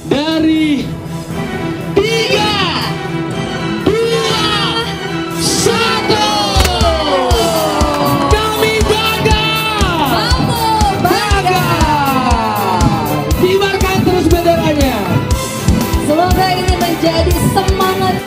dari 3, 2, 1. Kami Baga. Baga. Kibarkan terus benderanya. Semoga ini menjadi semangat.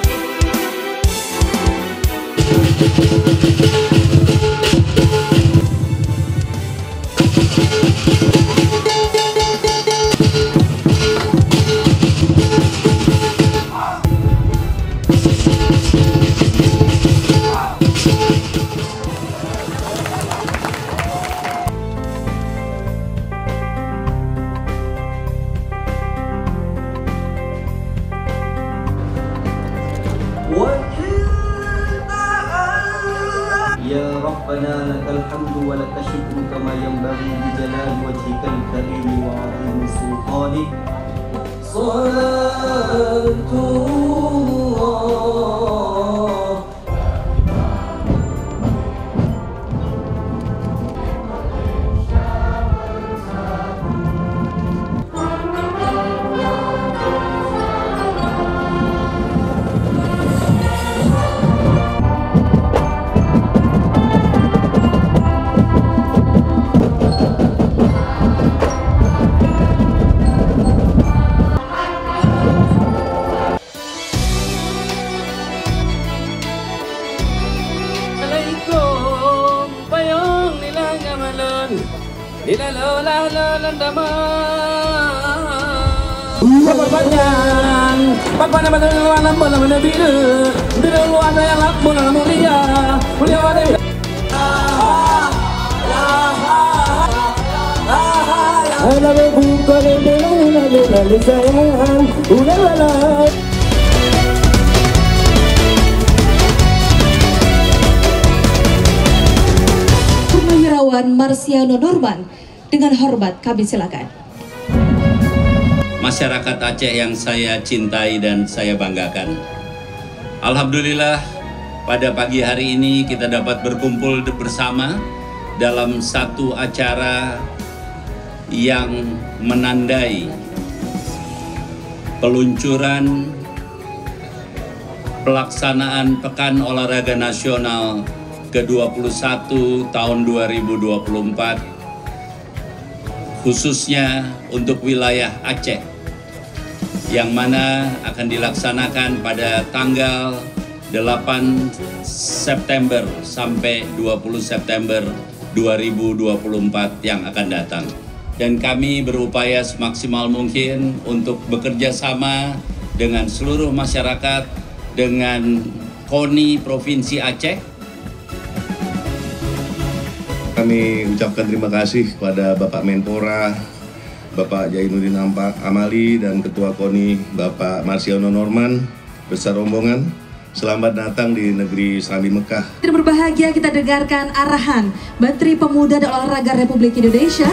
Ya Rabbana lakal hamdu wa lakal syukru kama yanbaghi li jalali wajhikal karim wa 'azimi sultanik. Salatullah. Purnawirawan Marciano Norman, dengan hormat kami silakan. Masyarakat Aceh yang saya cintai dan saya banggakan. Alhamdulillah, pada pagi hari ini kita dapat berkumpul bersama dalam satu acara yang menandai peluncuran pelaksanaan Pekan Olahraga Nasional ke-21 tahun 2024, khususnya untuk wilayah Aceh, yang mana akan dilaksanakan pada tanggal 8 September sampai 20 September 2024 yang akan datang. Dan kami berupaya semaksimal mungkin untuk bekerja sama dengan seluruh masyarakat, dengan KONI Provinsi Aceh. Kami ucapkan terima kasih kepada Bapak Menpora, Bapak Jainuddin Amali, dan Ketua KONI Bapak Marciano Norman beserta rombongan. Selamat datang di negeri Islami Mekah. Kita berbahagia kita dengarkan arahan Menteri Pemuda dan Olahraga Republik Indonesia.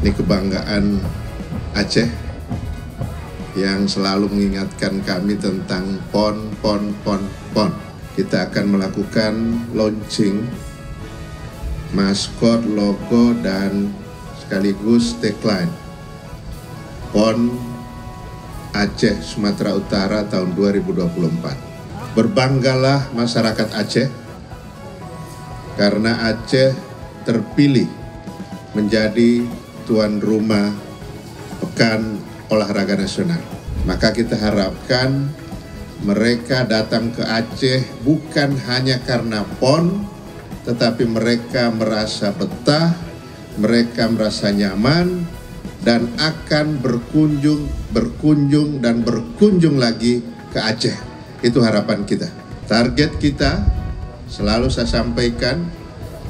Ini kebanggaan Aceh yang selalu mengingatkan kami tentang PON. Kita akan melakukan launching maskot, logo, dan sekaligus tagline PON Aceh Sumatera Utara tahun 2024. Berbanggalah masyarakat Aceh karena Aceh terpilih menjadi tuan rumah Pekan Olahraga Nasional. Maka kita harapkan mereka datang ke Aceh bukan hanya karena PON, tetapi mereka merasa betah, mereka merasa nyaman, dan akan berkunjung lagi ke Aceh. Itu harapan kita. Target kita selalu saya sampaikan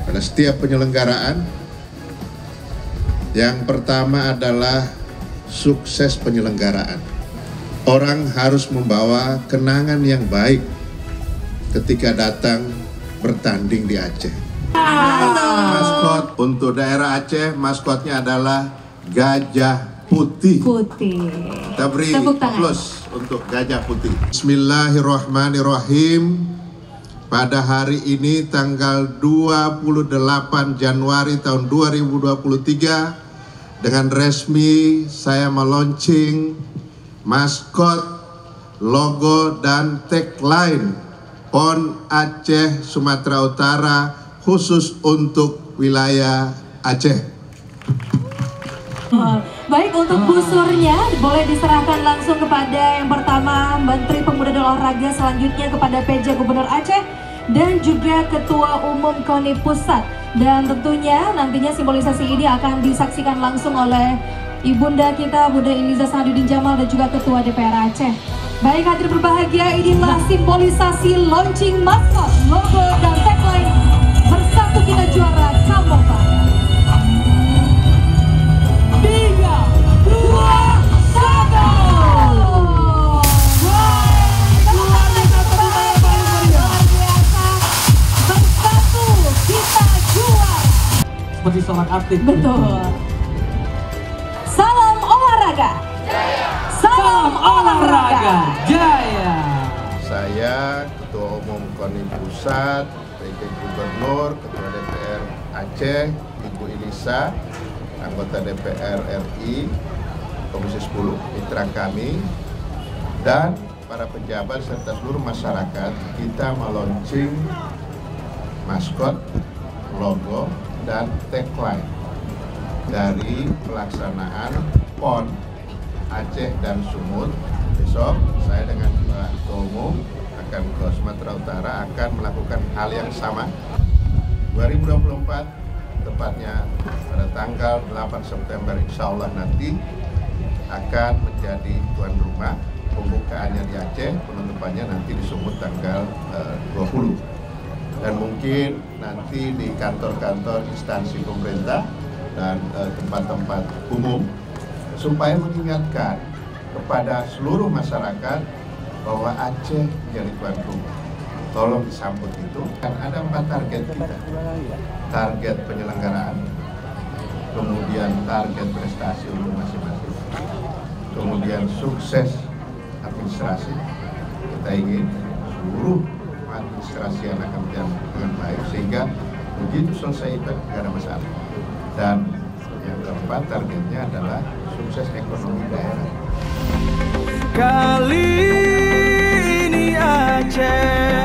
pada setiap penyelenggaraan. Yang pertama adalah sukses penyelenggaraan. Orang harus membawa kenangan yang baik ketika datang bertanding di Aceh. Maskot untuk daerah Aceh, maskotnya adalah gajah putih. Kita beri aplaus untuk gajah putih. Bismillahirrahmanirrahim. pada hari ini tanggal 28 Januari tahun 2023 dengan resmi saya meluncing maskot, logo dan tagline PON Aceh Sumatera Utara khusus untuk wilayah Aceh. Baik, untuk busurnya boleh diserahkan langsung kepada yang pertama Menteri Pemuda dan Olahraga, selanjutnya kepada PJ Gubernur Aceh dan juga Ketua Umum KONI Pusat. Dan tentunya nantinya simbolisasi ini akan disaksikan langsung oleh Ibunda kita Bunda Iliza Sanadudin Jamal dan juga Ketua DPR Aceh. Baik, hadirin berbahagia, inilah simbolisasi launching maskot, logo dan tagline Bersatu Kita Juara Kamopa. 3, 2, 1. Bersatu kita juara. Seperti seorang artis. Betul. Salam olahraga. Salam olahraga jaya. Saya Ketua Umum KONI Pusat, PJ Gubernur, Ketua DPR Aceh, Ibu Iliza, anggota DPR RI, Komisi 10, mitra kami, dan para pejabat serta seluruh masyarakat, kita meluncing maskot, logo, dan tagline dari pelaksanaan PON Aceh dan Sumut. Besok saya dengan Pak Ketua Umum akan ke Sumatera Utara, akan melakukan hal yang sama. 2024 tepatnya pada tanggal 8 September insya Allah nanti akan menjadi tuan rumah. Pembukaannya di Aceh, penutupannya nanti di Sumut tanggal 20. Dan mungkin nanti di kantor-kantor instansi pemerintah dan tempat-tempat umum, supaya mengingatkan kepada seluruh masyarakat bahwa Aceh menjadi tuan rumah. Tolong disambut itu. Kan ada 4 target kita. Target penyelenggaraan, kemudian target prestasi untuk masing-masing, kemudian sukses administrasi. Kita ingin seluruh administrasi yang akan berjalan dengan baik sehingga begitu selesai itu tidak ada masalah. Dan yang keempat targetnya adalah sukses ekonomi daerah. Kali ini Aceh